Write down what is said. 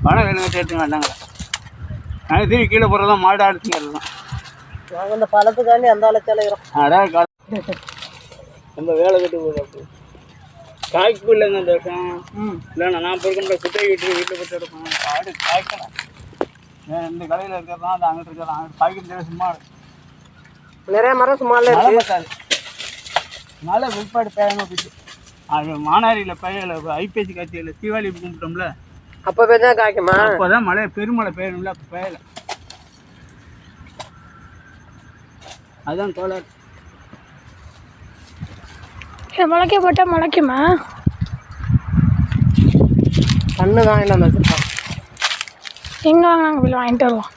பணம் வேணுங்க சேர்த்துங்க வேண்டாங்க. நாங்கள் திரும்பி கீழே போகிறதான் மாடு ஆடுத்துங்க எல்லாம். நாங்கள் இந்த பழத்துக்காண்டி அந்த அழைச்சாலைகிறோம். நம்ம வேலை கட்டு போகுது காய்ப்பு இல்லைங்க இந்த வருஷம். இல்லைண்ணா நான் பொறுக்கிற குட்டை வீட்டில் போட்டு எடுப்பேன். ஆடு காய்க்கலாம் இந்த கடையில் இருக்கிறதான் அது அங்கிட்டு இருக்கிறதான் அங்கிட்டு காய்க்கும் சும்மா நிறைய மரம் சும்மா இல்லை பத்தாது. மழை வெளிப்பாடு பேயணும் போயிட்டு அது மானாரியில் பெயல ஐப்பேசி காட்சியில் தீபாவளி கும்பிட்டோம்ல அப்போ தான் காய்க்குமா? அப்போ தான் மழை பெருமழை பெய்யணும்ல அப்போ பெயல. அதுதான் தோழர் முளைக்க போட்டால் முளைக்குமா? கண்ணு தான் என்ன வச்சுருக்கோம். எங்கே வாங்க நாங்கள் போய் வாங்கிட்டு வருவோம்.